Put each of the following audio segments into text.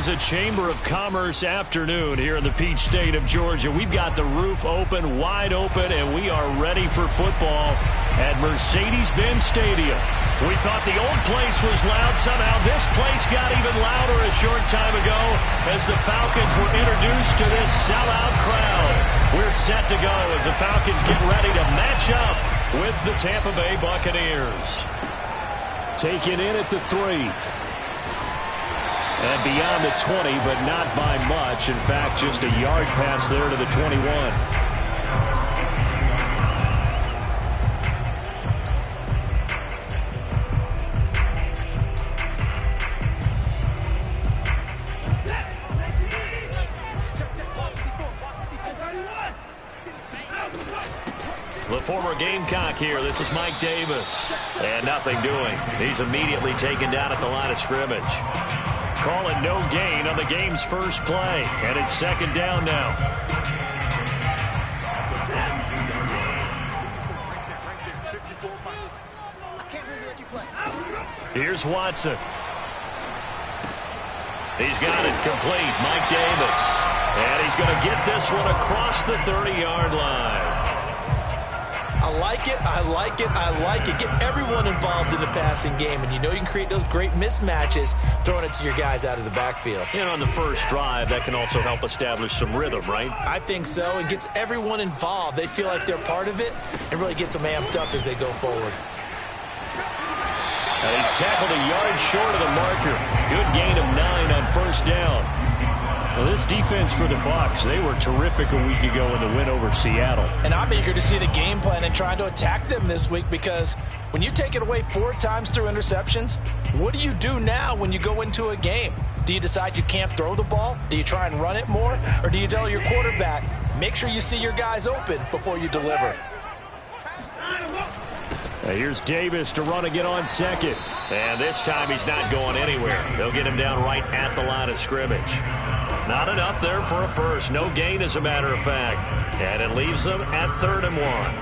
is a Chamber of Commerce afternoon here in the Peach State of Georgia. We've got the roof open, wide open, and we are ready for football at Mercedes-Benz Stadium. We thought the old place was loud. Somehow this place got even louder a short time ago as the Falcons were introduced to this sellout crowd. We're set to go as the Falcons get ready to match up with the Tampa Bay Buccaneers. Taken in at the 3. And beyond the 20, but not by much. In fact, just a yard pass there to the 21. The former Gamecock here. This is Mike Davis. And nothing doing. He's immediately taken down at the line of scrimmage. Call it no gain on the game's first play. And it's second down now. Here's Watson. He's got it complete. Mike Davis. And he's going to get this one across the 30-yard line. I like it, I like it, I like it. Get everyone involved in the passing game, and you know you can create those great mismatches throwing it to your guys out of the backfield. And on the first drive, that can also help establish some rhythm, right? I think so. It gets everyone involved. They feel like they're part of it and really gets them amped up as they go forward. And he's tackled a yard short of the marker. Good gain of 9 on first down. Well, this defense for the Bucs, they were terrific a week ago in the win over Seattle. And I'm eager to see the game plan and trying to attack them this week, because when you take it away 4 times through interceptions, what do you do now when you go into a game? Do you decide you can't throw the ball? Do you try and run it more? Or do you tell your quarterback, make sure you see your guys open before you deliver? Here's Davis to run again on second. And this time he's not going anywhere. They'll get him down right at the line of scrimmage. Not enough there for a first. No gain, as a matter of fact. And it leaves them at 3rd and 1.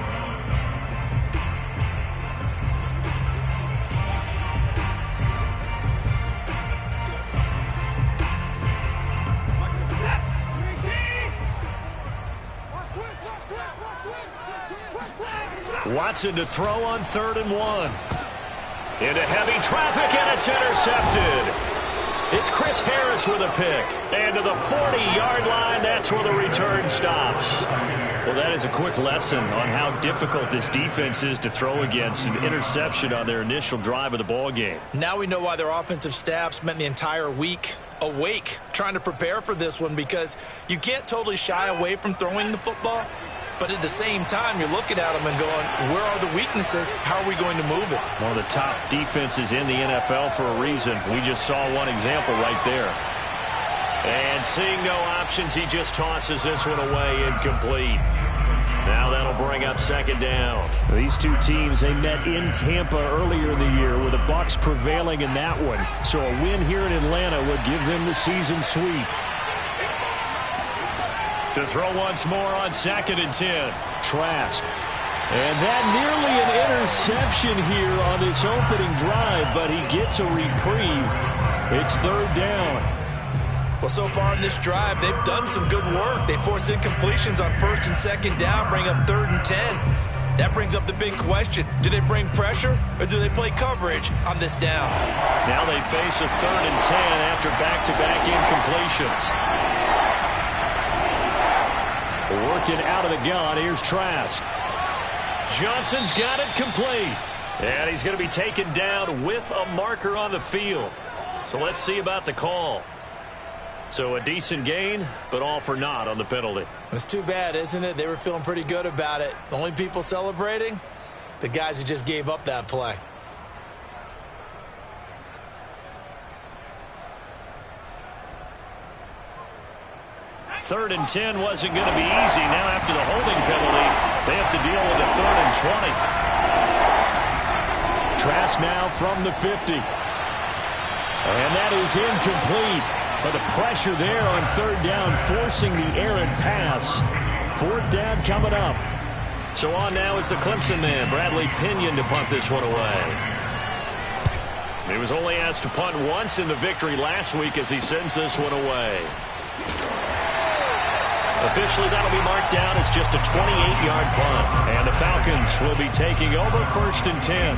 Watson to throw on 3rd and 1. Into heavy traffic, and it's intercepted. It's Chris Harris with a pick. And to the 40-yard line, that's where the return stops. Well, that is a quick lesson on how difficult this defense is to throw against. An interception on their initial drive of the ball game. Now we know why their offensive staff spent the entire week awake trying to prepare for this one, because you can't totally shy away from throwing the football. But at the same time, you're looking at them and going, where are the weaknesses? How are we going to move it? One of the top defenses in the NFL for a reason. We just saw one example right there. And seeing no options, he just tosses this one away, incomplete. Now that'll bring up second down. These two teams, they met in Tampa earlier in the year, with the Bucs prevailing in that one. So a win here in Atlanta would give them the season sweep. To throw once more on 2nd and 10. Trask. And that nearly an interception here on this opening drive, but he gets a reprieve. It's 3rd down. Well, so far in this drive, they've done some good work. They force incompletions on 1st and 2nd down, bring up 3rd and 10. That brings up the big question. Do they bring pressure, or do they play coverage on this down? Now they face a 3rd and 10 after back-to-back incompletions. Working out of the gun, here's Trask. Johnson's got it complete. And he's going to be taken down with a marker on the field. So let's see about the call. So a decent gain, but all for naught on the penalty. It's too bad, isn't it? They were feeling pretty good about it. The only people celebrating, the guys who just gave up that play. Third and 10 wasn't going to be easy. Now after the holding penalty, they have to deal with a 3rd and 20. Trask now from the 50. And that is incomplete. But the pressure there on 3rd down, forcing the errant pass. 4th down coming up. So on now is the Clemson man, Bradley Pinion, to punt this one away. He was only asked to punt once in the victory last week as he sends this one away. Officially, that'll be marked down as just a 28-yard punt. And the Falcons will be taking over 1st and 10.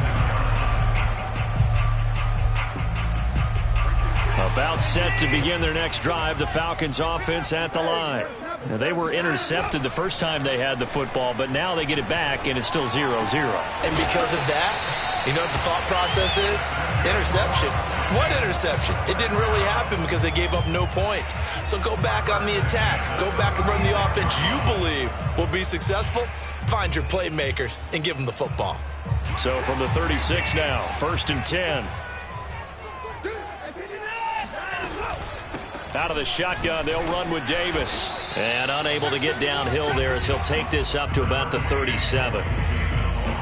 About set to begin their next drive, the Falcons offense at the line. Now, they were intercepted the first time they had the football, but now they get it back, and it's still 0-0. And because of that, you know what the thought process is? Interception. What interception? It didn't really happen because they gave up no points. So go back on the attack. Go back and run the offense you believe will be successful. Find your playmakers and give them the football. So from the 36 now, 1st and 10. Out of the shotgun, they'll run with Davis. And unable to get downhill there as he'll take this up to about the 37.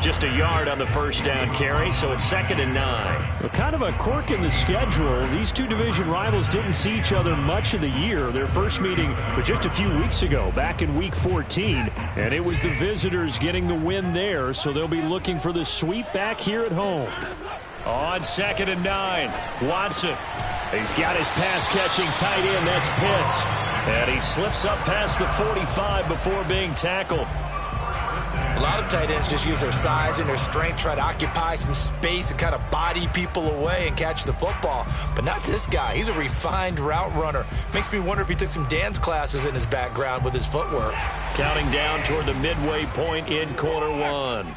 Just a yard on the first down carry, so it's 2nd and 9. Well, kind of a quirk in the schedule. These two division rivals didn't see each other much of the year. Their first meeting was just a few weeks ago, back in Week 14. And it was the visitors getting the win there, so they'll be looking for the sweep back here at home. On 2nd and 9, Watson. He's got his pass-catching tight end. That's Pitts. And he slips up past the 45 before being tackled. A lot of tight ends just use their size and their strength, try to occupy some space and kind of body people away and catch the football. But not this guy. He's a refined route runner. Makes me wonder if he took some dance classes in his background with his footwork. Counting down toward the midway point in quarter one.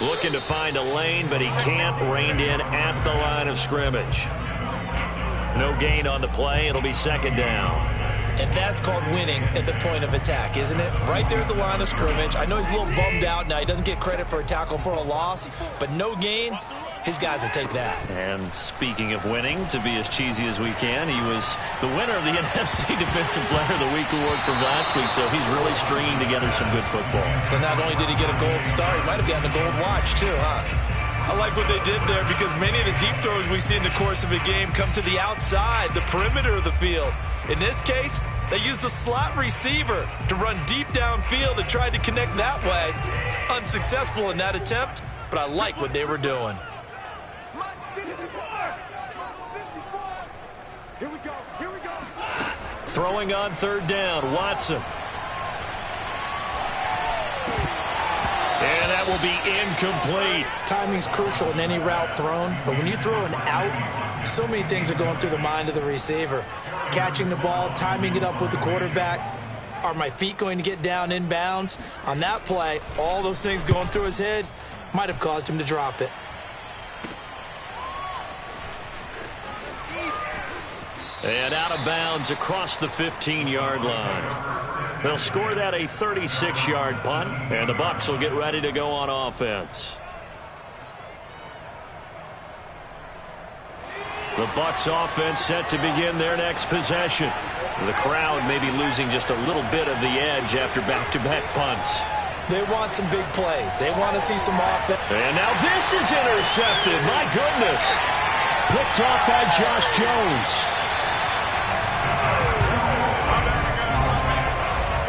Looking to find a lane, but he can't. Reined in at the line of scrimmage. No gain on the play. It'll be 2nd down. And that's called winning at the point of attack, isn't it? Right there at the line of scrimmage. I know he's a little bummed out now. He doesn't get credit for a tackle for a loss, but no gain. His guys will take that. And speaking of winning, to be as cheesy as we can, he was the winner of the NFC Defensive Player of the Week award from last week, so he's really stringing together some good football. So not only did he get a gold star, he might have gotten a gold watch too, huh? I like what they did there because many of the deep throws we see in the course of a game come to the outside, the perimeter of the field. In this case, they used the slot receiver to run deep downfield and tried to connect that way. Unsuccessful in that attempt, but I like what they were doing. Throwing on 3rd down, Watson. And that will be incomplete. Timing's crucial in any route thrown, but when you throw an out, so many things are going through the mind of the receiver. Catching the ball, timing it up with the quarterback. Are my feet going to get down inbounds? On that play, all those things going through his head might have caused him to drop it. And out of bounds across the 15-yard line. They'll score that a 36-yard punt, and the Bucs will get ready to go on offense. The Bucs offense set to begin their next possession. The crowd may be losing just a little bit of the edge after back-to-back punts. They want some big plays. They want to see some offense. And now this is intercepted. My goodness. Picked off by Josh Jones.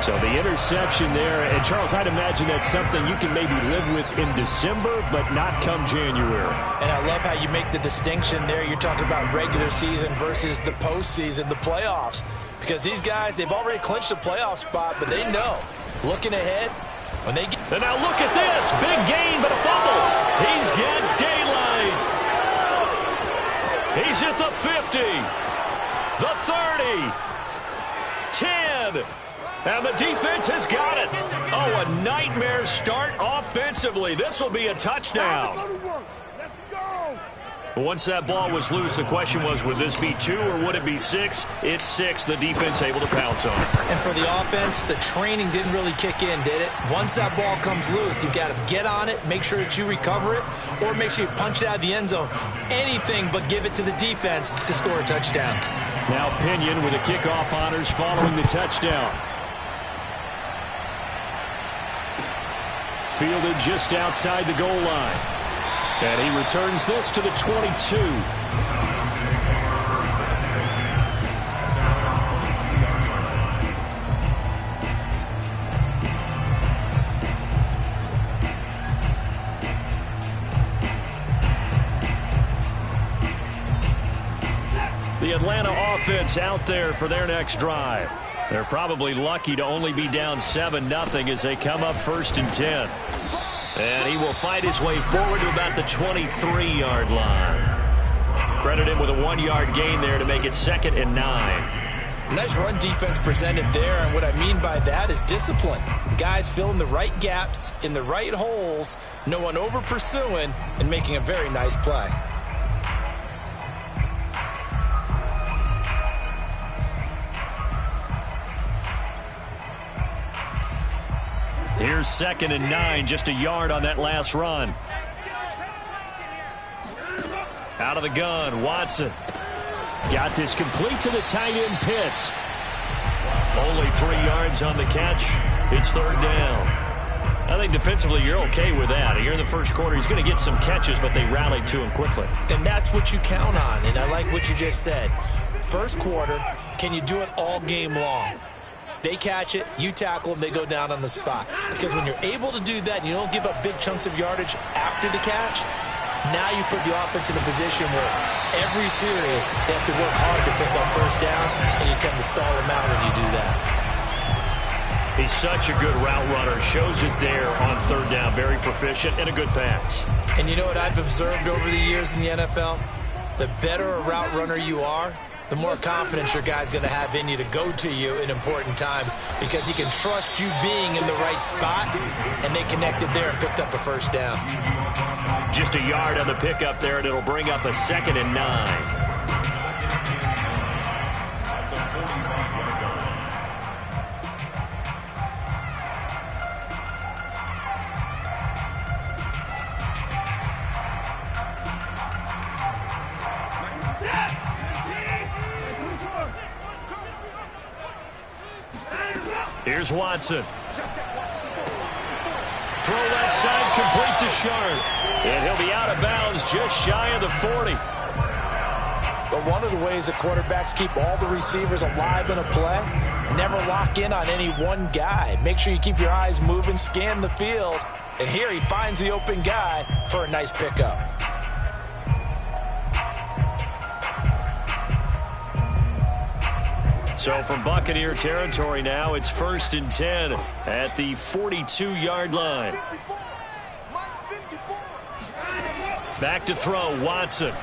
So the interception there, and Charles, I'd imagine that's something you can maybe live with in December, but not come January. And I love how you make the distinction there. You're talking about regular season versus the postseason, the playoffs. Because these guys, they've already clinched a playoff spot, but they know, looking ahead, when they get... And now look at this. Big gain, but a fumble. He's got daylight. He's at the 50, the 30, 10. And the defense has got it. Oh, a nightmare start offensively. This will be a touchdown. Once that ball was loose, the question was, would this be 2 or would it be 6? It's 6. The defense able to pounce on it. And for the offense, the training didn't really kick in, did it? Once that ball comes loose, you've got to get on it, make sure that you recover it, or make sure you punch it out of the end zone. Anything but give it to the defense to score a touchdown. Now Pinion with the kickoff honors following the touchdown. Fielded just outside the goal line. And he returns this to the 22. The Atlanta offense out there for their next drive. They're probably lucky to only be down 7-0 as they come up 1st and 10. And he will fight his way forward to about the 23-yard line. Credit him with a 1-yard gain there to make it 2nd and 9. Nice run defense presented there, and what I mean by that is discipline. Guys filling the right gaps in the right holes, no one over pursuing, and making a very nice play. Here's 2nd and 9, just a yard on that last run. Out of the gun, Watson. Got this complete to the tight end, Pitts. Only 3 yards on the catch. It's 3rd down. I think defensively you're okay with that. Here in the first quarter, he's going to get some catches, but they rallied to him quickly. And that's what you count on, and I like what you just said. First quarter, can you do it all game long? They catch it, you tackle them, they go down on the spot. Because when you're able to do that and you don't give up big chunks of yardage after the catch, now you put the offense in a position where every series they have to work hard to pick up first downs, and you tend to stall them out when you do that. He's such a good route runner. Shows it there on 3rd down. Very proficient and a good pass. And you know what I've observed over the years in the NFL? The better a route runner you are, the more confidence your guy's going to have in you to go to you in important times, because he can trust you being in the right spot, and they connected there and picked up a first down. Just a yard on the pickup there, and it'll bring up a 2nd and 9. Here's Watson. Throw that side complete to Sharp. And he'll be out of bounds just shy of the 40. But one of the ways the quarterbacks keep all the receivers alive in a play, never lock in on any one guy. Make sure you keep your eyes moving, scan the field. And here he finds the open guy for a nice pickup. So from Buccaneer territory now, it's 1st and 10 at the 42-yard line. Back to throw, Watson.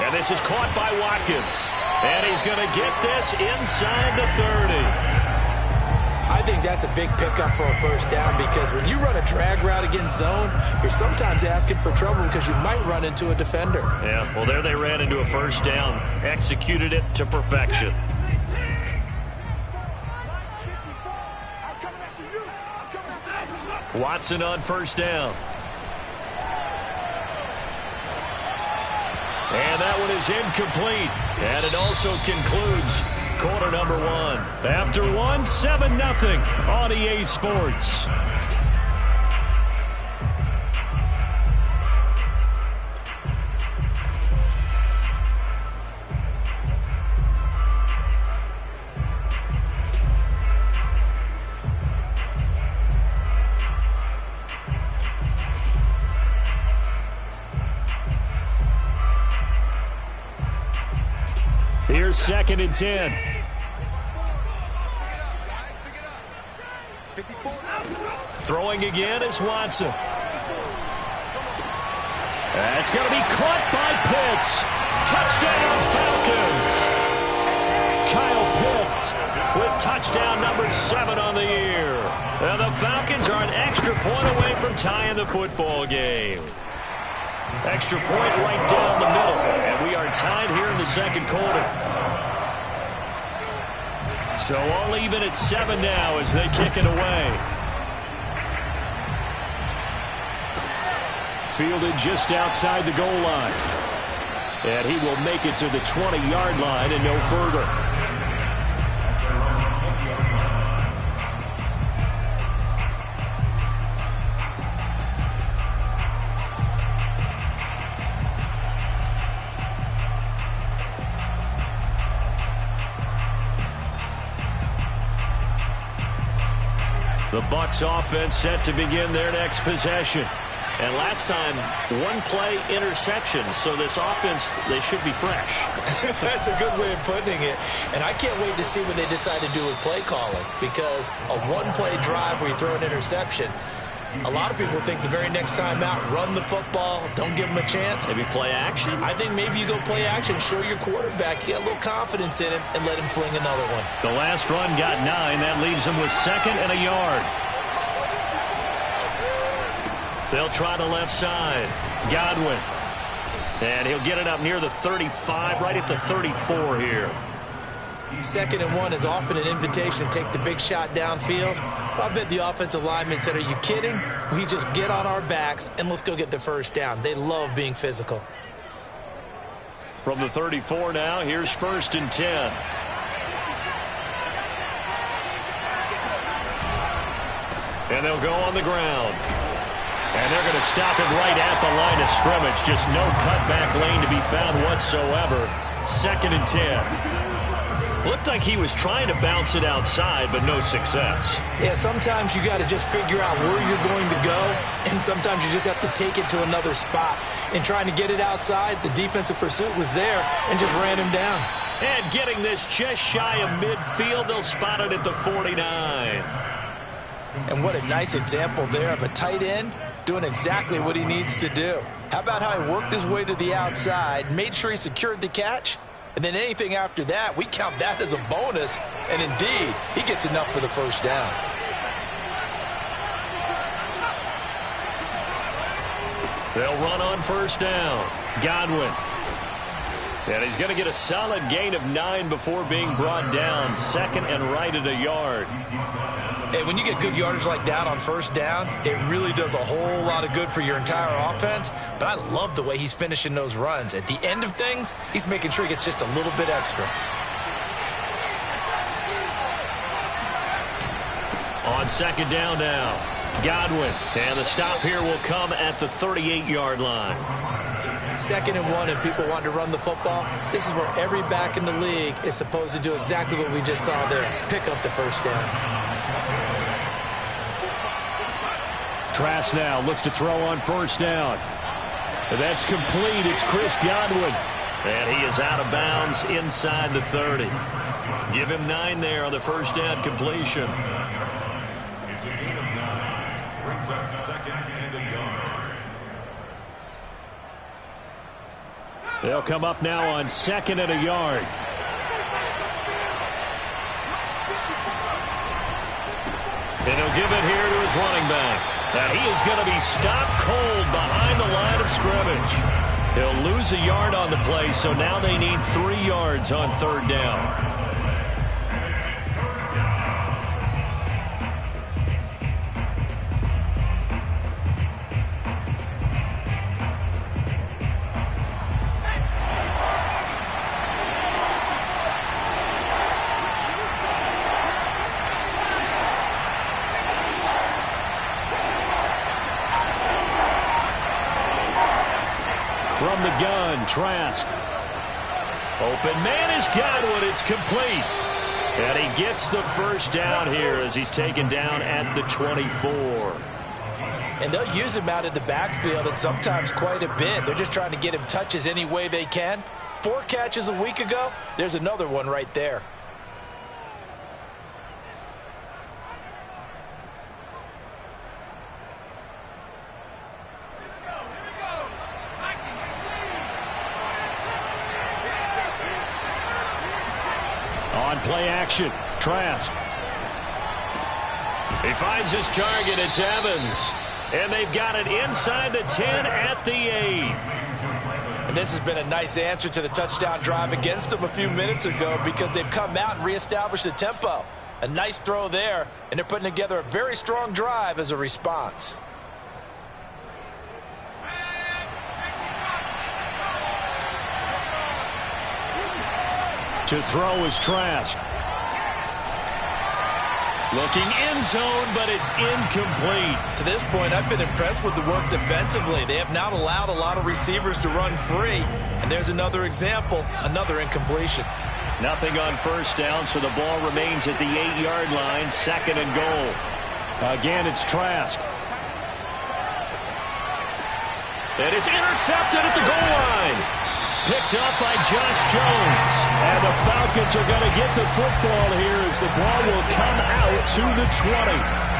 And this is caught by Watkins. And he's going to get this inside the 30. I think that's a big pickup for a first down, because when you run a drag route against zone, you're sometimes asking for trouble because you might run into a defender. Yeah, well, there they ran into a first down. Executed it to perfection. Watson on first down. And that one is incomplete. And it also concludes quarter number 1. After 1, 7-0 on EA Sports. Here's 2nd and 10. Throwing again is Watson. That's going to be caught by Pitts. Touchdown Falcons. Kyle Pitts with touchdown number 7 on the year. And the Falcons are an extra point away from tying the football game. Extra point right down the middle. And we are tied here in the second quarter. So all even at 7 now as they kick it away. Fielded just outside the goal line. And he will make it to the 20-yard line and no further. The Bucs offense set to begin their next possession. And last time, one play interception. So this offense, they should be fresh. That's a good way of putting it. And I can't wait to see what they decide to do with play calling, because a one-play drive where you throw an interception, a lot of people think the very next time out, run the football, don't give them a chance. Maybe play action. I think maybe you go play action, show your quarterback, get a little confidence in him, and let him fling another one. The last run got 9. That leaves him with 2nd and a yard. They'll try the left side. Godwin. And he'll get it up near the 35, right at the 34 here. 2nd and 1 is often an invitation to take the big shot downfield. But I bet the offensive lineman said, are you kidding? We just get on our backs and let's go get the first down. They love being physical. From the 34 now, here's 1st and 10. And they'll go on the ground. And they're going to stop him right at the line of scrimmage. Just no cutback lane to be found whatsoever. 2nd and 10. Looked like he was trying to bounce it outside, but no success. Yeah, sometimes you got to just figure out where you're going to go, and sometimes you just have to take it to another spot. And trying to get it outside, the defensive pursuit was there and just ran him down. And getting this just shy of midfield, they'll spot it at the 49. And what a nice example there of a tight end doing exactly what he needs to do. How about how he worked his way to the outside, made sure he secured the catch, and then anything after that, we count that as a bonus. And indeed, he gets enough for the first down. They'll run on 1st down. Godwin. And he's going to get a solid gain of 9 before being brought down. 2nd and right at a yard. And when you get good yardage like that on 1st down, it really does a whole lot of good for your entire offense. But I love the way he's finishing those runs. At the end of things, he's making sure he gets just a little bit extra. On 2nd down now, Godwin. And the stop here will come at the 38-yard line. 2nd and 1, and people want to run the football. This is where every back in the league is supposed to do exactly what we just saw there. Pick up the first down. Trask now looks to throw on 1st down. And that's complete. It's Chris Godwin. And he is out of bounds inside the 30. Give him 9 there on the 1st down completion. It's a gain of 9. Brings up 2nd and a yard. They'll come up now on 2nd and a yard. And he'll give it here to his running back. And he is going to be stopped cold behind the line of scrimmage. He'll lose a yard on the play, so now they need 3 yards on 3rd down. From the gun, Trask. Open man is Godwin. It's complete. And he gets the first down here as he's taken down at the 24. And they'll use him out in the backfield, and sometimes quite a bit. They're just trying to get him touches any way they can. 4 catches a week ago. There's another one right there. On play action, Trask. He finds his target. It's Evans. And they've got it inside the 10 at the 8. And this has been a nice answer to the touchdown drive against them a few minutes ago, because they've come out and reestablished the tempo. A nice throw there, and they're putting together a very strong drive as a response. To throw is Trask. Looking end zone, but it's incomplete. To this point, I've been impressed with the work defensively. They have not allowed a lot of receivers to run free. And there's another example, another incompletion. Nothing on 1st down, so the ball remains at the 8-yard line, 2nd and goal. Again, it's Trask. And it's intercepted at the goal line. Picked up by Josh Jones. And the Falcons are going to get the football here as the ball will come out to the 20.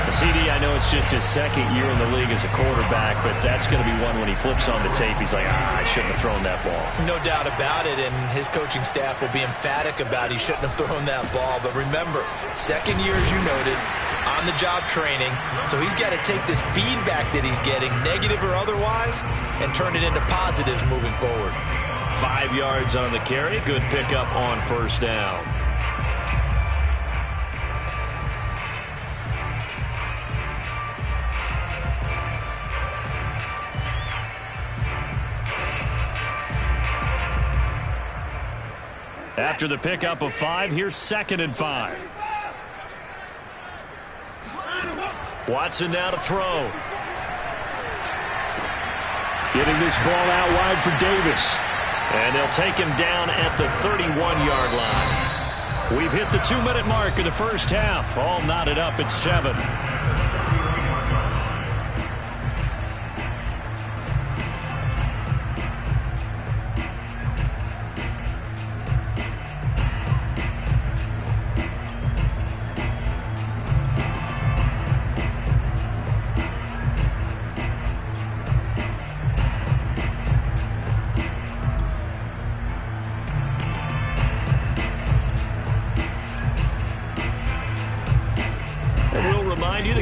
CD, I know it's just his second year in the league as a quarterback, but that's going to be one when he flips on the tape. He's like, I shouldn't have thrown that ball. No doubt about it, and his coaching staff will be emphatic about he shouldn't have thrown that ball. But remember, second year, as you noted, on-the-job training, so he's got to take this feedback that he's getting, negative or otherwise, and turn it into positives moving forward. 5 yards on the carry. Good pickup on first down. After the pickup of 5, here's 2nd and 5. Watson now to throw. Getting this ball out wide for Davis. And they'll take him down at the 31-yard line. We've hit the 2-minute mark of the first half. All knotted up at 7.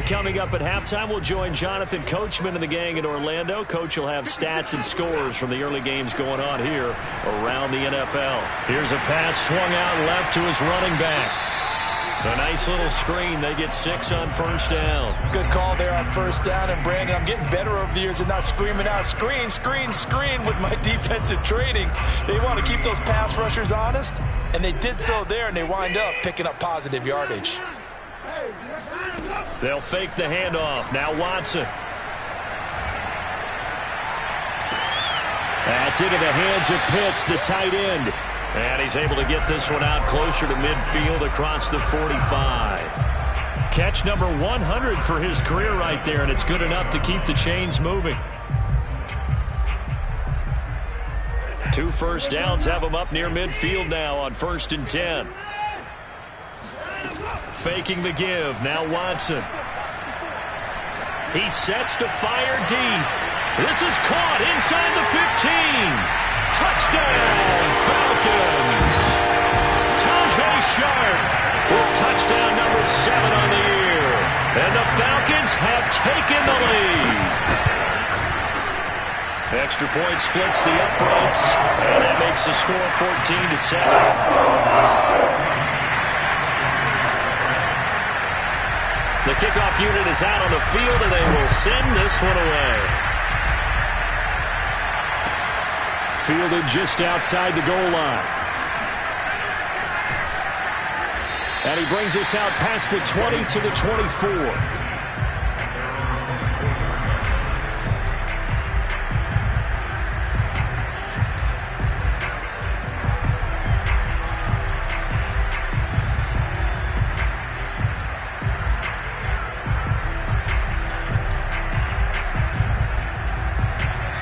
Coming up at halftime, we'll join Jonathan Coachman and the gang in Orlando. Coach will have stats and scores from the early games going on here around the NFL. Here's a pass swung out left to his running back. A nice little screen. They get 6 on first down. Good call there on first down. And, Brandon, I'm getting better over the years and not screaming out, screen, screen, screen with my defensive training. They want to keep those pass rushers honest, and they did so there, and they wind up picking up positive yardage. They'll fake the handoff. Now Watson. That's into the hands of Pitts, the tight end. And he's able to get this one out closer to midfield across the 45. Catch number 100 for his career right there, and it's good enough to keep the chains moving. 2 first downs have him up near midfield now on 1st and 10. Faking the give. Now Watson. He sets to fire deep. This is caught inside the 15. Touchdown, Falcons. Tajay Sharp with touchdown number 7 on the year. And the Falcons have taken the lead. Extra point splits the uprights. And that makes the score 14-7. The kickoff unit is out on the field, and they will send this one away. Fielded just outside the goal line. And he brings us out past the 20 to the 24.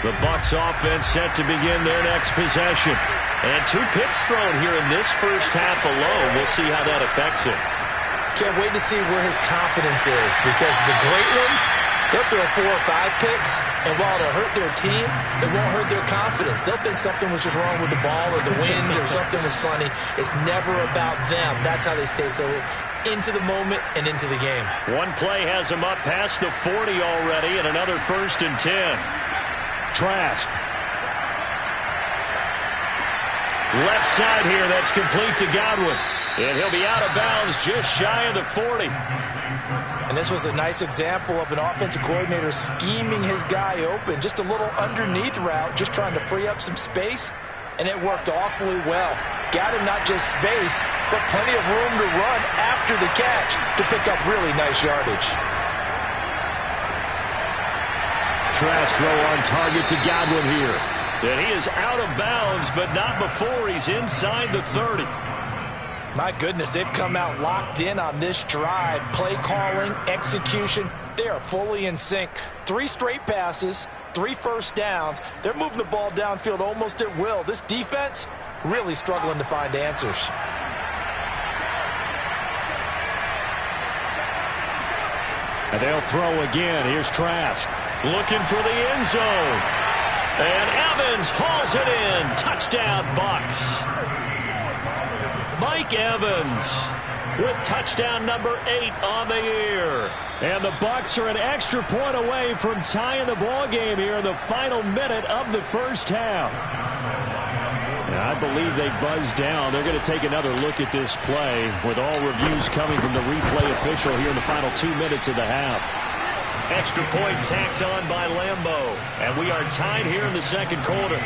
The Bucs offense set to begin their next possession. And 2 picks thrown here in this first half alone. We'll see how that affects him. Can't wait to see where his confidence is, because the great ones, they'll throw 4 or 5 picks, and while it'll hurt their team, it won't hurt their confidence. They'll think something was just wrong with the ball or the wind or something was funny. It's never about them. That's how they stay so into the moment and into the game. One play has them up past the 40 already, and another 1st and 10. Trask. Left side here, that's complete to Godwin. And he'll be out of bounds just shy of the 40. And this was a nice example of an offensive coordinator scheming his guy open. Just a little underneath route, just trying to free up some space. And it worked awfully well. Got him not just space, but plenty of room to run after the catch to pick up really nice yardage. Trask throw on target to Godwin here. And he is out of bounds, but not before he's inside the 30. My goodness, they've come out locked in on this drive. Play calling, execution, they are fully in sync. 3 straight passes, 3 first downs. They're moving the ball downfield almost at will. This defense really struggling to find answers. And they'll throw again. Here's Trask. Looking for the end zone. And Evans hauls it in. Touchdown, Bucks. Mike Evans with touchdown number 8 on the year. And the Bucks are an extra point away from tying the ball game here in the final minute of the first half. And I believe they buzzed down. They're going to take another look at this play with all reviews coming from the replay official here in the final 2 minutes of the half. Extra point tacked on by Lambeau. And we are tied here in the second quarter.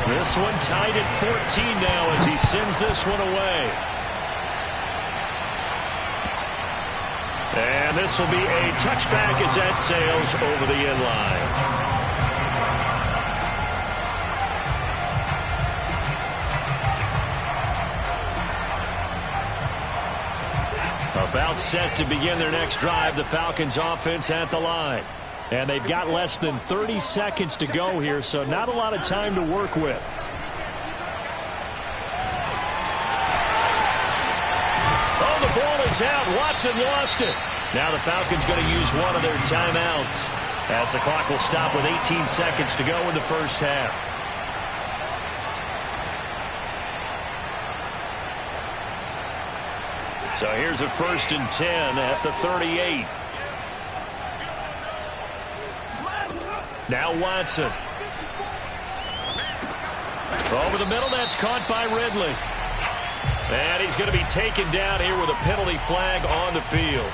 This one tied at 14 now as he sends this one away. And this will be a touchback as that sails over the end line. About set to begin their next drive, the Falcons offense at the line. And they've got less than 30 seconds to go here, so not a lot of time to work with. Oh, the ball is out. Watson lost it. Now the Falcons going to use one of their timeouts as the clock will stop with 18 seconds to go in the first half. So here's a 1st and 10 at the 38. Now Watson. Over the middle, that's caught by Ridley. And he's going to be taken down here with a penalty flag on the field.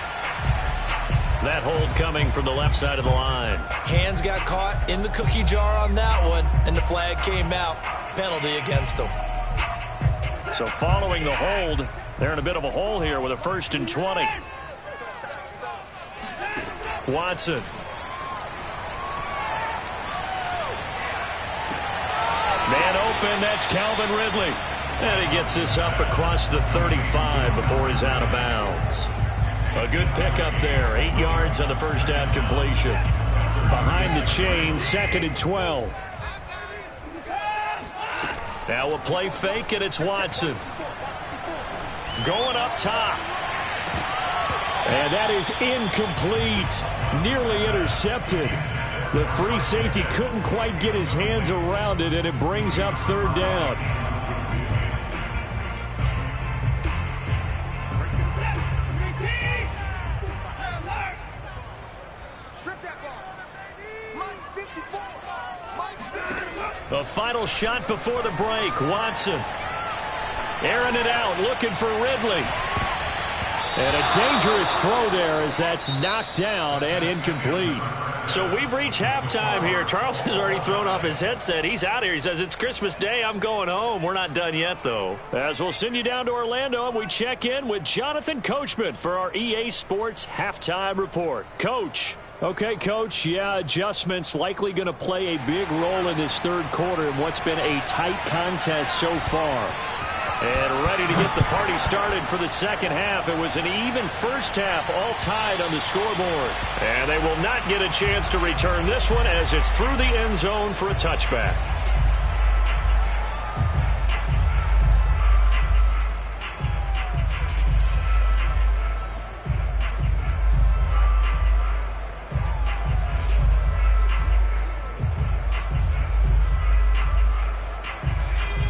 That hold coming from the left side of the line. Hands got caught in the cookie jar on that one, and the flag came out. Penalty against him. So following the hold, they're in a bit of a hole here with a 1st and 20. Watson. Man open, that's Calvin Ridley. And he gets this up across the 35 before he's out of bounds. A good pickup there. 8 yards on the first half completion. Behind the chain, 2nd and 12. Now we'll play fake, and it's Watson. Going up top. And that is incomplete. Nearly intercepted. The free safety couldn't quite get his hands around it, and it brings up 3rd down. The final shot before the break. Watson. Airing it out, looking for Ridley. And a dangerous throw there as that's knocked down and incomplete. So we've reached halftime here. Charles has already thrown off his headset. He's out here. He says, it's Christmas Day. I'm going home. We're not done yet, though. As we'll send you down to Orlando, and we check in with Jonathan Coachman for our EA Sports Halftime Report. Coach. Okay, Coach, yeah, adjustments likely going to play a big role in this 3rd quarter in what's been a tight contest so far. And ready to get the party started for the second half. It was an even first half, all tied on the scoreboard. And they will not get a chance to return this one as it's through the end zone for a touchback.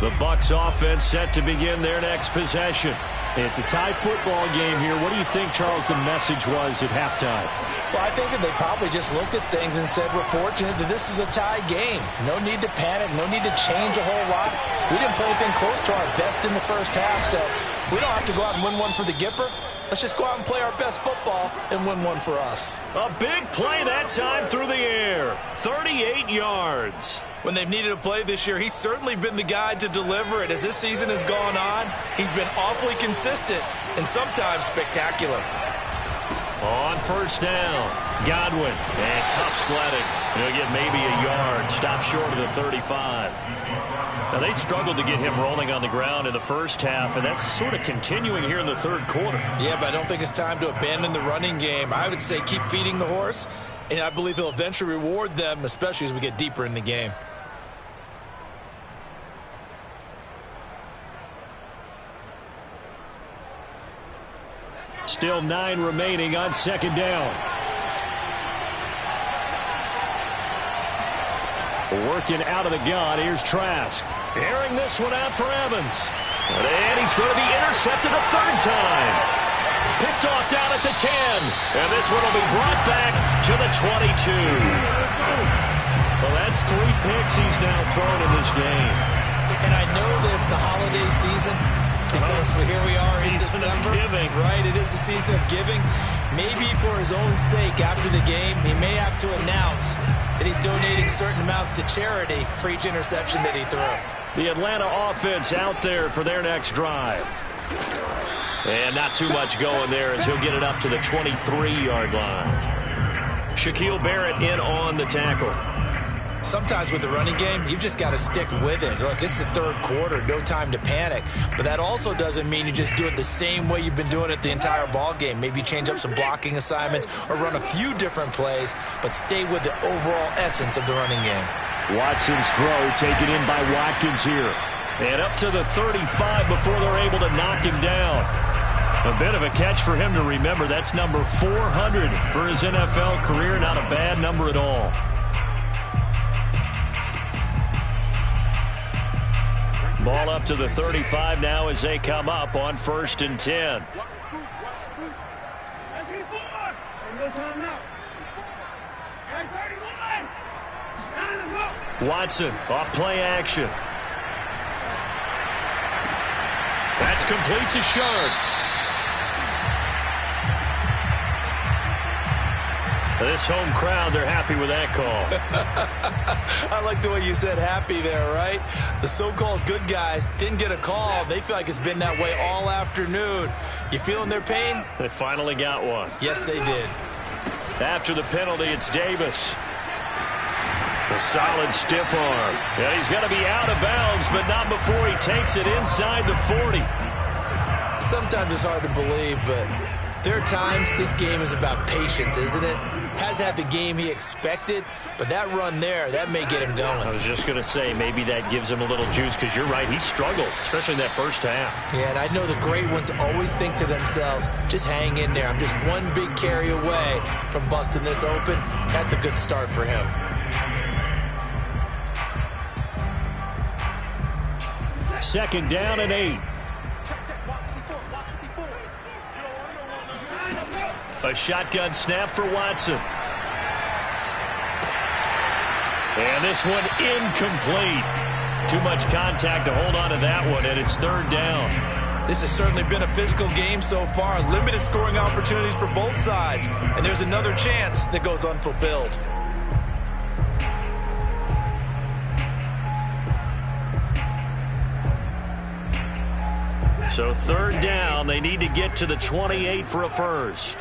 The Bucs offense set to begin their next possession. It's a tie football game here. What do you think, Charles, the message was at halftime? Well, I think that they probably just looked at things and said, we're fortunate that this is a tie game. No need to panic. No need to change a whole lot. We didn't play anything close to our best in the first half, so we don't have to go out and win one for the Gipper. Let's just go out and play our best football and win one for us. A big play that time through the air. 38 yards. When they've needed a play this year, he's certainly been the guy to deliver it. As this season has gone on, he's been awfully consistent and sometimes spectacular. On first down, Godwin. And tough sledding. He'll get maybe a yard. Stop short of the 35. Now, they struggled to get him rolling on the ground in the first half, and that's sort of continuing here in the 3rd quarter. Yeah, but I don't think it's time to abandon the running game. I would say keep feeding the horse And I believe he'll eventually reward them, especially as we get deeper in the game. Still 9 remaining on second down. Working out of the gun. Here's Trask. Airing this one out for Evans. And he's going to be intercepted a third time. Picked off down at the 10. And this one will be brought back to the 22. Well, that's 3 picks he's now thrown in this game. And I know this, the holiday season, because here we are in December. Right, it is the season of giving. Maybe for his own sake after the game, he may have to announce that he's donating certain amounts to charity for each interception that he threw. The Atlanta offense out there for their next drive. And not too much going there as he'll get it up to the 23-yard line. Shaquille Barrett in on the tackle. Sometimes with the running game, you've just got to stick with it. Look, it's the third quarter, no time to panic. But that also doesn't mean you just do it the same way you've been doing it the entire ball game. Maybe change up some blocking assignments or run a few different plays, but stay with the overall essence of the running game. Watson's throw taken in by Watkins here. And up to the 35 before they're able to knock him down. A bit of a catch for him to remember. That's number 400 for his NFL career. Not a bad number at all. Ball up to the 35 now as they come up on 1st and 10. Watson off play action. That's complete to Shard. This home crowd, they're happy with that call. I like the way you said happy there, right? The so-called good guys didn't get a call. They feel like it's been that way all afternoon. You feeling their pain? They finally got one. Yes, they did. After the penalty, it's Davis. A solid stiff arm. And he's going to be out of bounds, but not before he takes it inside the 40. Sometimes it's hard to believe, but there are times this game is about patience, isn't it? Has had the game he expected, but that run there, that may get him going. I was just going to say, maybe that gives him a little juice, because you're right, he struggled, especially in that first half. Yeah, and I know the great ones always think to themselves, just hang in there. I'm just one big carry away from busting this open. That's a good start for him. Second down and 8. A shotgun snap for Watson. And this one incomplete. Too much contact to hold on to that one, and it's 3rd down. This has certainly been a physical game so far. Limited scoring opportunities for both sides. And there's another chance that goes unfulfilled. So 3rd down, they need to get to the 28 for a first.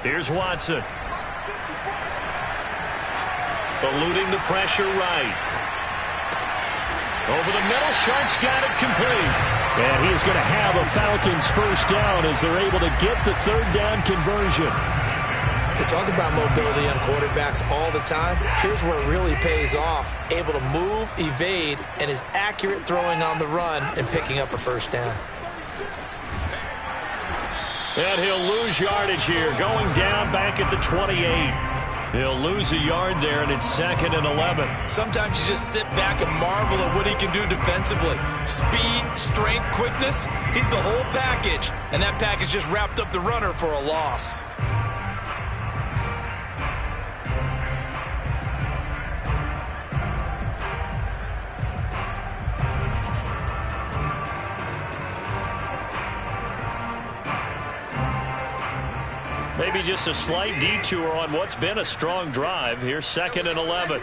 Here's Watson. Eluding the pressure right. Over the middle, Sharp's got it complete. And he's going to have a Falcons first down as they're able to get the 3rd down conversion. They talk about mobility on quarterbacks all the time. Here's where it really pays off. Able to move, evade, and is accurate throwing on the run and picking up a first down. And he'll lose yardage here, going down back at the 28. He'll lose a yard there, and it's 2nd and 11. Sometimes you just sit back and marvel at what he can do defensively. Speed, strength, quickness, he's the whole package. And that package just wrapped up the runner for a loss. Maybe just a slight detour on what's been a strong drive. Here's 2nd and 11.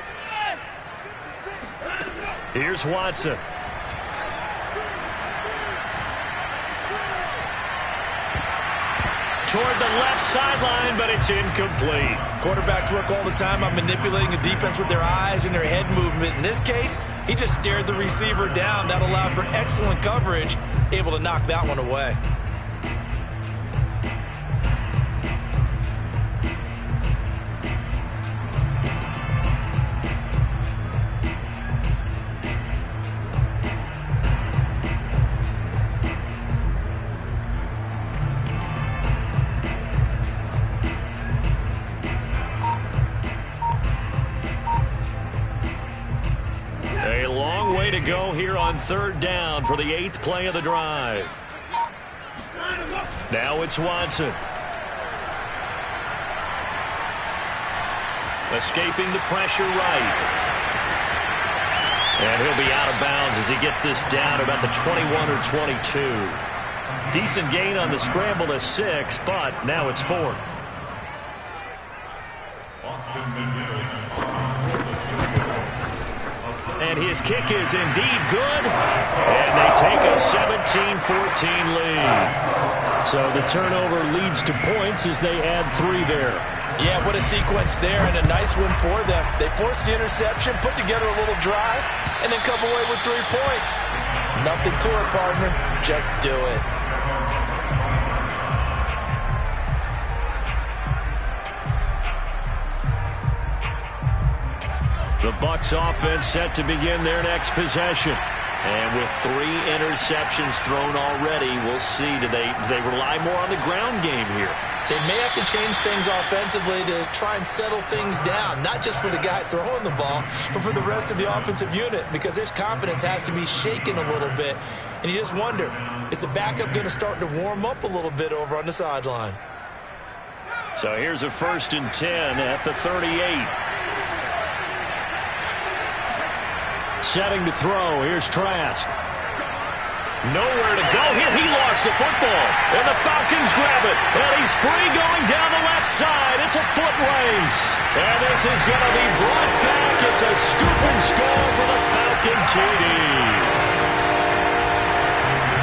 Here's Watson. Toward the left sideline, but it's incomplete. Quarterbacks work all the time on manipulating a defense with their eyes and their head movement. In this case, he just stared the receiver down. That allowed for excellent coverage, able to knock that one away. to go here on 3rd down for the 8th play of the drive. Now it's Watson. Escaping the pressure right. And he'll be out of bounds as he gets this down about the 21 or 22. Decent gain on the scramble to 6, but now it's 4th. And his kick is indeed good. And they take a 17-14 lead. So the turnover leads to points as they add 3 there. Yeah, what a sequence there, and a nice one for them. They force the interception, put together a little drive, and then come away with 3 points. Nothing to it, partner. Just do it. The Bucs offense set to begin their next possession. And with 3 interceptions thrown already, we'll see. Do they rely more on the ground game here? They may have to change things offensively to try and settle things down, not just for the guy throwing the ball, but for the rest of the offensive unit, because their confidence has to be shaken a little bit. And you just wonder, is the backup going to start to warm up a little bit over on the sideline? So here's a 1st and 10 at the 38. Setting to throw. Here's Trask. Nowhere to go here. He lost the football. And the Falcons grab it. And he's free going down the left side. It's a foot race. And this is going to be brought back. It's a scoop and score for the Falcon TD.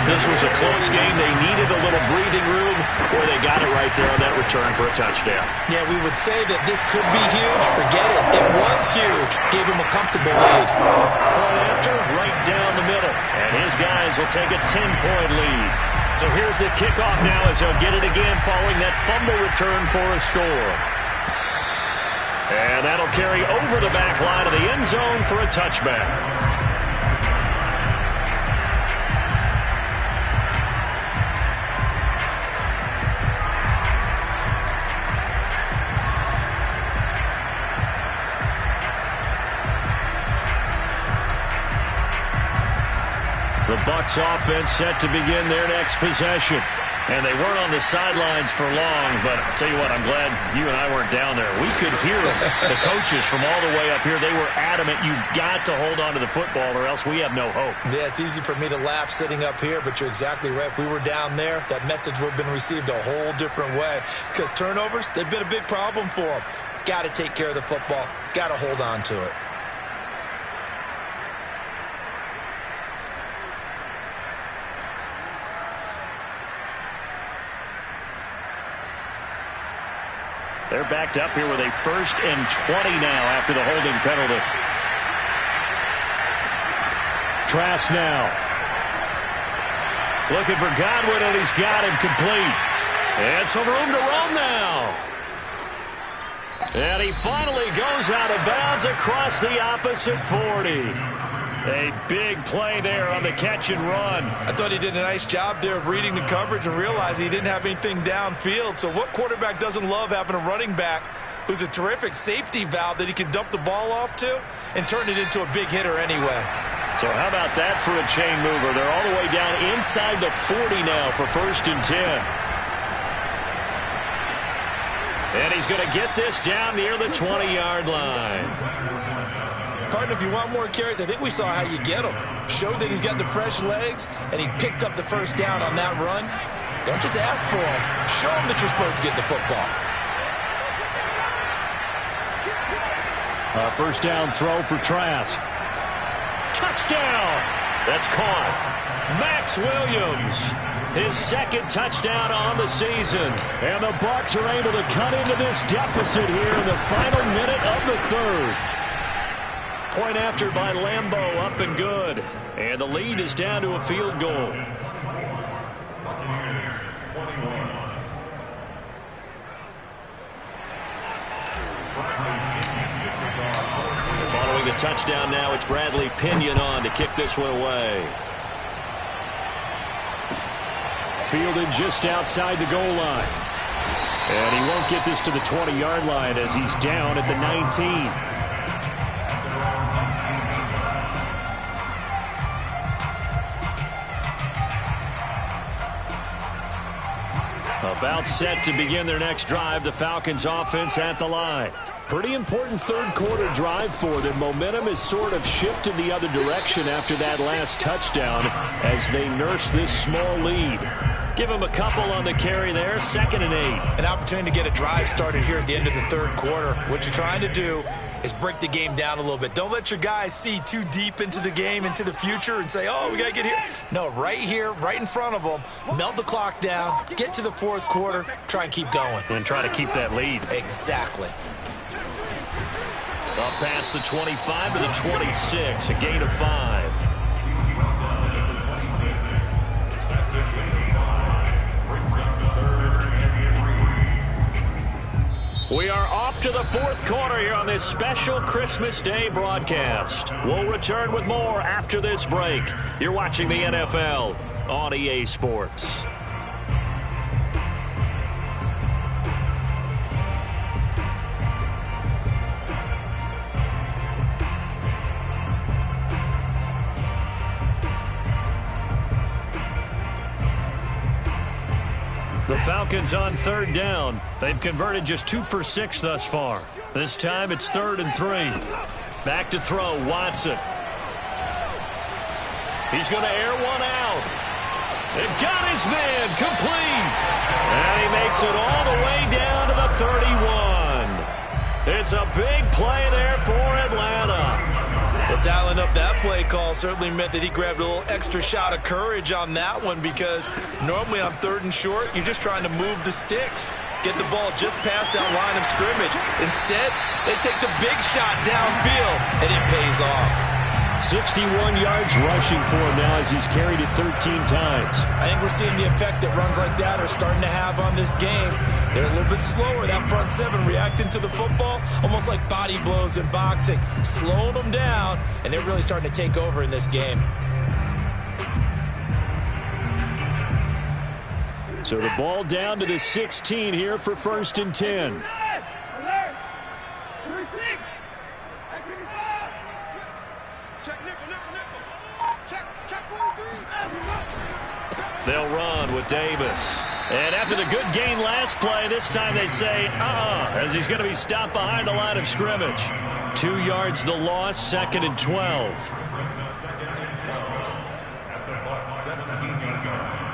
This was a close game. They needed a little breathing room, or they got it right there on that return for a touchdown. Yeah, we would say that this could be huge. Forget it. It was huge. Gave him a comfortable lead. Point after, right down the middle. And his guys will take a 10-point lead. So here's the kickoff now as he'll get it again following that fumble return for a score. And that'll carry over the back line of the end zone for a touchback. The Bucs offense set to begin their next possession. And they weren't on the sidelines for long, but I'll tell you what, I'm glad you and I weren't down there. We could hear the coaches from all the way up here. They were adamant, you've got to hold on to the football or else we have no hope. Yeah, it's easy for me to laugh sitting up here, but you're exactly right. If we were down there, that message would have been received a whole different way. Because turnovers, they've been a big problem for them. Got to take care of the football. Got to hold on to it. They're backed up here with a 1st and 20 now after the holding penalty. Trask now. Looking for Godwin, and he's got him complete. And some room to roam now. And he finally goes out of bounds across the opposite 40. A big play there on the catch and run. I thought he did a nice job there of reading the coverage and realizing he didn't have anything downfield. So what quarterback doesn't love having a running back who's a terrific safety valve that he can dump the ball off to and turn it into a big hitter anyway? So how about that for a chain mover? They're all the way down inside the 40 now for 1st and 10. And he's going to get this down near the 20-yard line. Partner, if you want more carries, I think we saw how you get them. Showed that he's got the fresh legs, and he picked up the 1st down on that run. Don't just ask for him. Show him that you're supposed to get the football. A 1st down throw for Trask. Touchdown! That's caught. Max Williams, his 2nd touchdown on the season. And the Bucs are able to cut into this deficit here in the final minute of the 3rd. Point after by Lambeau, up and good. And the lead is down to a field goal. Following the touchdown now, it's Bradley Pinion on to kick this one away. Fielded just outside the goal line. And he won't get this to the 20-yard line as he's down at the 19. About set to begin their next drive. The Falcons offense at the line. Pretty important third quarter drive for them. Momentum has sort of shifted the other direction after that last touchdown as they nurse this small lead. Give them a couple on the carry there. 2nd and 8. An opportunity to get a drive started here at the end of the third quarter. What you're trying to do is break the game down a little bit. Don't let your guys see too deep into the game, into the future, and say, oh, we got to get here. No, right here, right in front of them, melt the clock down, get to the fourth quarter, try and keep going. And try to keep that lead. Exactly. Up past the 25 to the 26, a gain of 5. We are off to the fourth quarter here on this special Christmas Day broadcast. We'll return with more after this break. You're watching the NFL on EA Sports. The Falcons on third down. They've converted just 2 for 6 thus far. This time it's 3rd and 3. Back to throw, Watson. He's going to air one out. They've got his man complete. And he makes it all the way down to the 31. It's a big play there for Atlanta. Well, dialing up that play call certainly meant that he grabbed a little extra shot of courage on that one, because normally on 3rd and short, you're just trying to move the sticks, get the ball just past that line of scrimmage. Instead, they take the big shot downfield, and it pays off. 61 yards rushing for him now as he's carried it 13 times. I think we're seeing the effect that runs like that are starting to have on this game. They're a little bit slower, that front seven, reacting to the football, almost like body blows in boxing, slowing them down, and they're really starting to take over in this game. So the ball down to the 16 here for 1st and 10. They'll run with Davis. And after the good gain last play, this time they say, as he's going to be stopped behind the line of scrimmage. 2 yards the loss, 2nd and 12. At the Buck 17-yard line.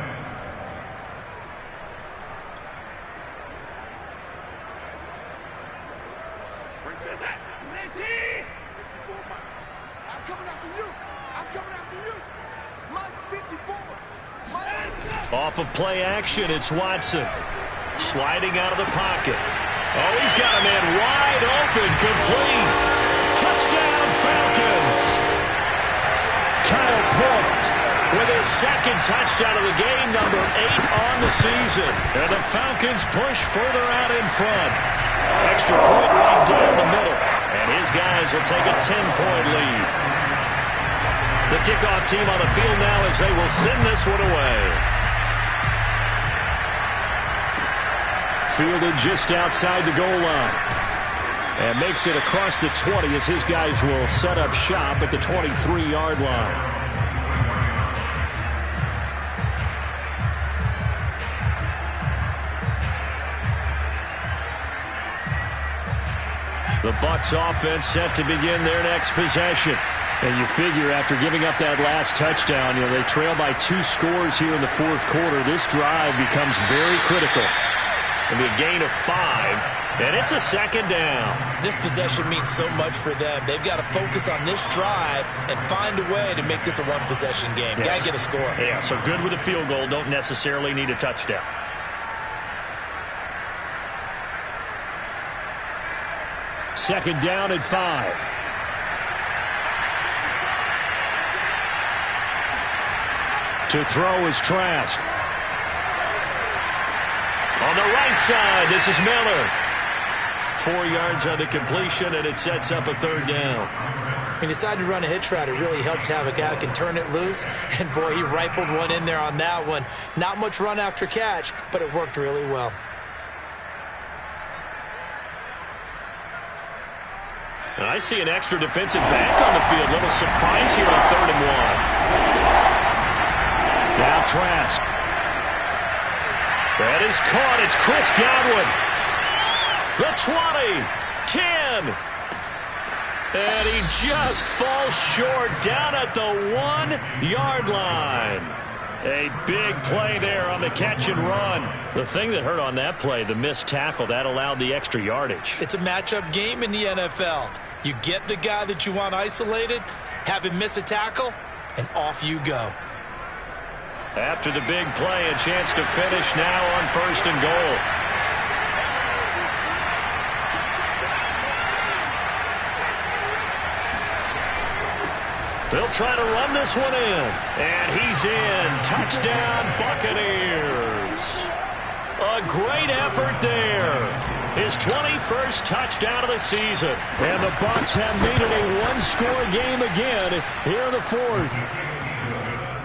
I'm coming after you. I'm coming after you. Mine's 54. Off of play action, it's Watson. Sliding out of the pocket. Oh, he's got a man wide open, complete. Touchdown, Falcons. Kyle Pitts with his 2nd touchdown of the game, number 8 on the season. And the Falcons push further out in front. Extra point right down the middle. And his guys will take a 10-point lead. The kickoff team on the field now as they will send this one away. Fielded just outside the goal line. And makes it across the 20 as his guys will set up shop at the 23-yard line. The Bucs offense set to begin their next possession. And you figure after giving up that last touchdown, they trail by 2 scores here in the fourth quarter. This drive becomes very critical. It'll be a gain of 5, and it's a 2nd down. This possession means so much for them. They've got to focus on this drive and find a way to make this a one-possession game. Yes. Got to get a score. Yeah, so good with a field goal. Don't necessarily need a touchdown. Second down and 5. To throw is Trask. On the right side, this is Miller. 4 yards on the completion, and it sets up a 3rd down. He decided to run a hitch route. It really helped to have a guy who can turn it loose. And, boy, he rifled one in there on that one. Not much run after catch, but it worked really well. And I see an extra defensive back on the field. Little surprise here on 3rd and 1. Now Trask. That is caught. It's Chris Godwin. The 20, 10. And he just falls short down at the 1-yard line. A big play there on the catch and run. The thing that hurt on that play, the missed tackle, that allowed the extra yardage. It's a matchup game in the NFL. You get the guy that you want isolated, have him miss a tackle, and off you go. After the big play, a chance to finish now on 1st and goal. They'll try to run this one in. And he's in. Touchdown, Buccaneers. A great effort there. His 21st touchdown of the season. And the Bucs have made it a one-score game again here in the 4th.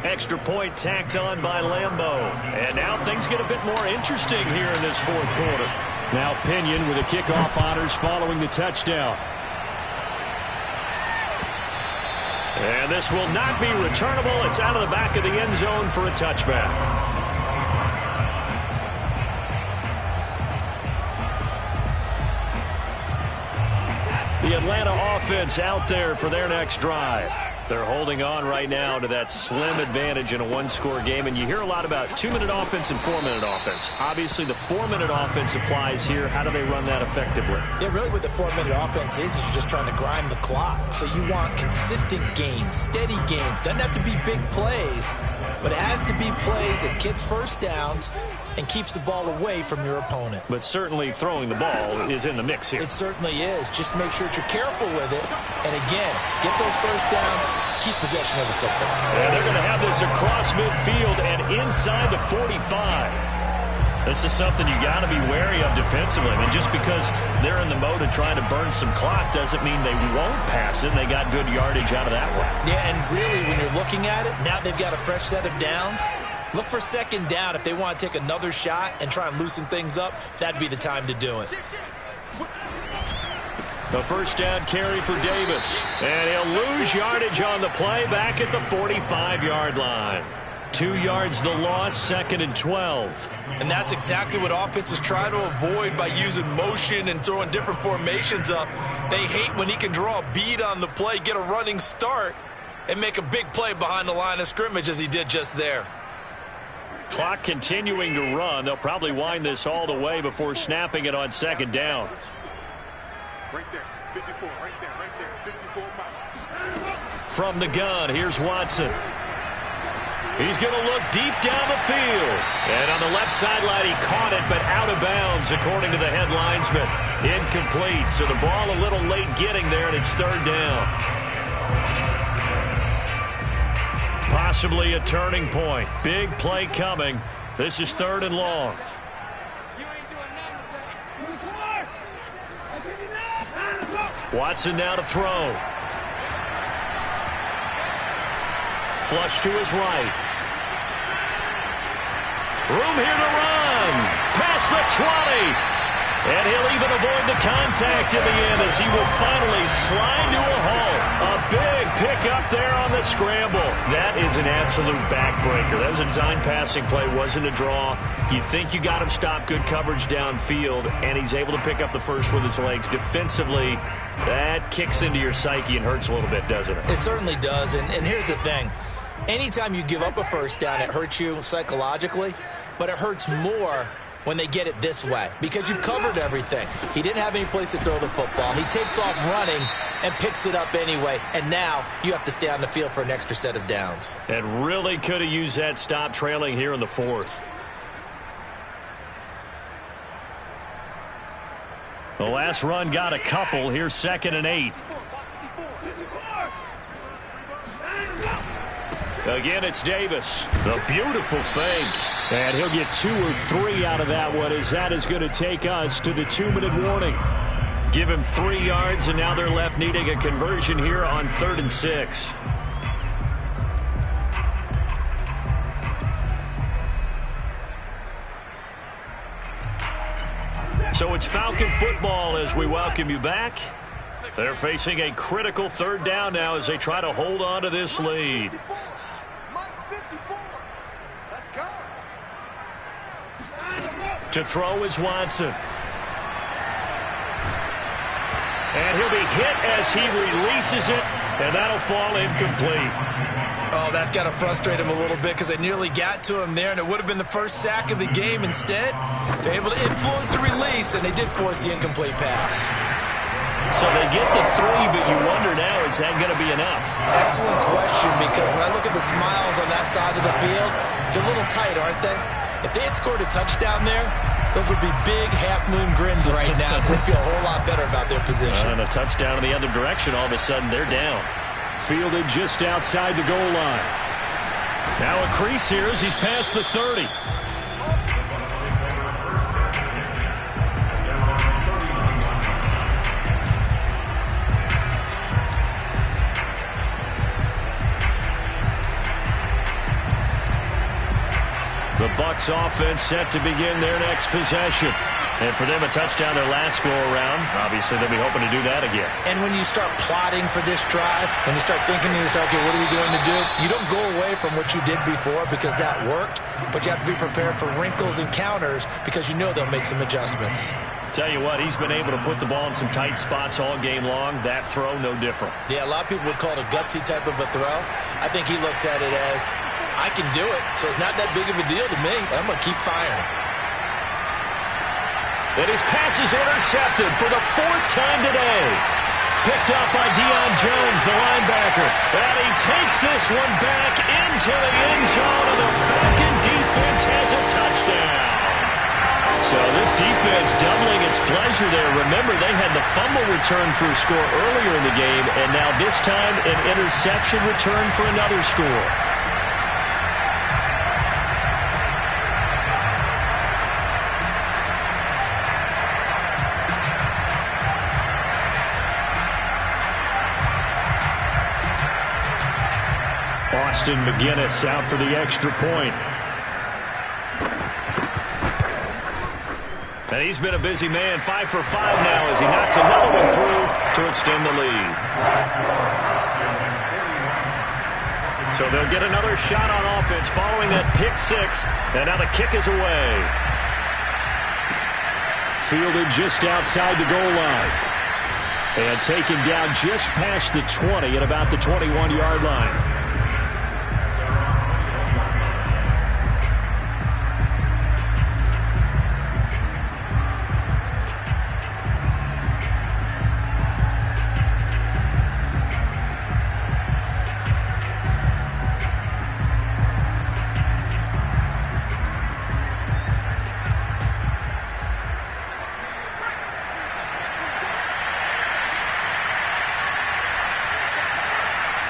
Extra point tacked on by Lambeau. And now things get a bit more interesting here in this 4th quarter. Now Pinion with the kickoff honors following the touchdown. And this will not be returnable. It's out of the back of the end zone for a touchback. The Atlanta offense out there for their next drive. They're holding on right now to that slim advantage in a one-score game. And you hear a lot about 2-minute offense and 4-minute offense. Obviously, the 4-minute offense applies here. How do they run that effectively? Yeah, really what the 4-minute offense is you're just trying to grind the clock. So you want consistent gains, steady gains. Doesn't have to be big plays, but it has to be plays that gets first downs and keeps the ball away from your opponent. But certainly throwing the ball is in the mix here. It certainly is. Just make sure that you're careful with it. And again, get those first downs, keep possession of the football. And they're going to have this across midfield and inside the 45. This is something you got to be wary of defensively. I mean, just because they're in the mode of trying to burn some clock doesn't mean they won't pass it. They got good yardage out of that one. Yeah, and really when you're looking at it, now they've got a fresh set of downs. Look for 2nd down. If they want to take another shot and try and loosen things up, that'd be the time to do it. The first down carry for Davis. And he'll lose yardage on the play back at the 45-yard line. 2 yards the loss, 2nd and 12. And that's exactly what offenses try to avoid by using motion and throwing different formations up. They hate when he can draw a bead on the play, get a running start, and make a big play behind the line of scrimmage as he did just there. Clock continuing to run. They'll probably wind this all the way before snapping it on 2nd down. Right there, 54, right there, 54 miles. From the gun, here's Watson. He's going to look deep down the field. And on the left sideline, he caught it, but out of bounds, according to the head linesman. Incomplete, so the ball a little late getting there, and it's 3rd down. Possibly a turning point. Big play coming. This is 3rd and long. Watson now to throw. Flush to his right. Room here to run. Past the 20. And he'll even avoid the contact in the end as he will finally slide to a halt. A big pickup there on the scramble. That is an absolute backbreaker. That was a design passing play, wasn't a draw. You think you got him stopped, good coverage downfield, and he's able to pick up the first with his legs. Defensively, that kicks into your psyche and hurts a little bit, doesn't it? It certainly does, and here's the thing. Anytime you give up a first down, it hurts you psychologically, but it hurts more when they get it this way because you've covered everything. He didn't have any place to throw the football. He takes off running and picks it up anyway, and now you have to stay on the field for an extra set of downs. And really could have used that stop trailing here in the 4th. The last run got a couple. Here's 2nd and 8. Again, it's Davis. The beautiful fake. And he'll get 2 or 3 out of that one as that is going to take us to the 2-minute warning. Give him 3 yards, and now they're left needing a conversion here on 3rd and 6. So it's Falcon football as we welcome you back. They're facing a critical 3rd down now as they try to hold on to this lead. Let's go. To throw is Watson. And he'll be hit as he releases it, and that'll fall incomplete. Oh, that's got to frustrate him a little bit because they nearly got to him there, and it would have been the first sack of the game. Instead, they're able to influence the release, and they did force the incomplete pass. So they get the 3, but you wonder now, is that going to be enough? Excellent question, because when I look at the smiles on that side of the field, they're a little tight, aren't they? If they had scored a touchdown there, those would be big half-moon grins right now. They'd feel a whole lot better about their position. And a touchdown in the other direction, all of a sudden they're down. Fielded just outside the goal line. Now a crease here as he's past the 30. The Bucs offense set to begin their next possession. And for them, a touchdown their last go-around. Obviously, they'll be hoping to do that again. And when you start plotting for this drive, when you start thinking to yourself, okay, what are we going to do? You don't go away from what you did before because that worked, but you have to be prepared for wrinkles and counters because you know they'll make some adjustments. Tell you what, he's been able to put the ball in some tight spots all game long. That throw, no different. Yeah, a lot of people would call it a gutsy type of a throw. I think he looks at it as, I can do it, so it's not that big of a deal to me. I'm going to keep firing. And his pass is intercepted for the 4th time today. Picked up by Deion Jones, the linebacker. And he takes this one back into the end zone, and the Falcon defense has a touchdown. So this defense doubling its pleasure there. Remember, they had the fumble return for a score earlier in the game, and now this time an interception return for another score. Austin McGinnis out for the extra point. And he's been a busy man, 5 for 5 now as he knocks another one through to extend the lead. So they'll get another shot on offense following that pick 6. And now the kick is away. Fielded just outside the goal line. And taken down just past the 20 at about the 21-yard line.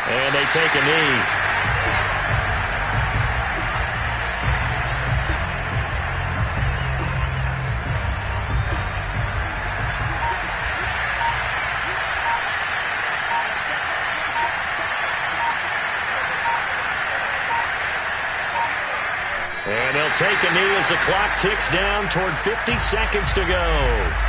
And they take a knee. And they'll take a knee as the clock ticks down toward 50 seconds to go.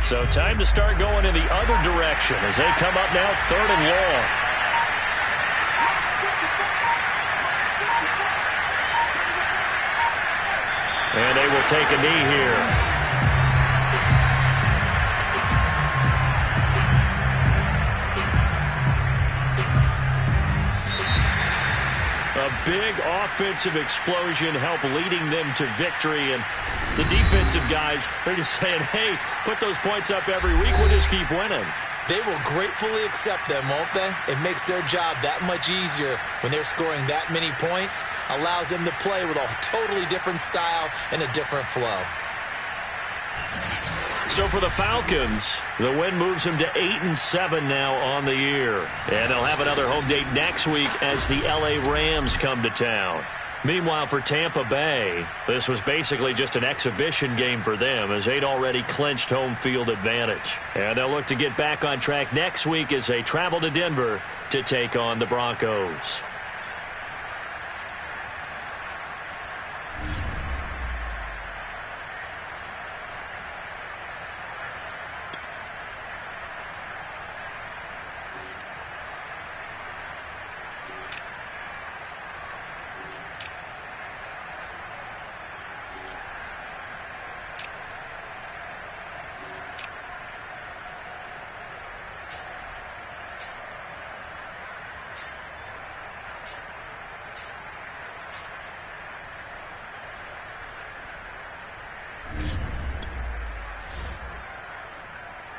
So time to start going in the other direction as they come up now 3rd and long. And they will take a knee here. A big offensive explosion helped leading them to victory. And the defensive guys, they're just saying, hey, put those points up every week. We'll just keep winning. They will gratefully accept them, won't they? It makes their job that much easier when they're scoring that many points. Allows them to play with a totally different style and a different flow. So for the Falcons, the win moves them to 8-7 now on the year. And they'll have another home date next week as the LA Rams come to town. Meanwhile, for Tampa Bay, this was basically just an exhibition game for them as they'd already clinched home field advantage. And they'll look to get back on track next week as they travel to Denver to take on the Broncos.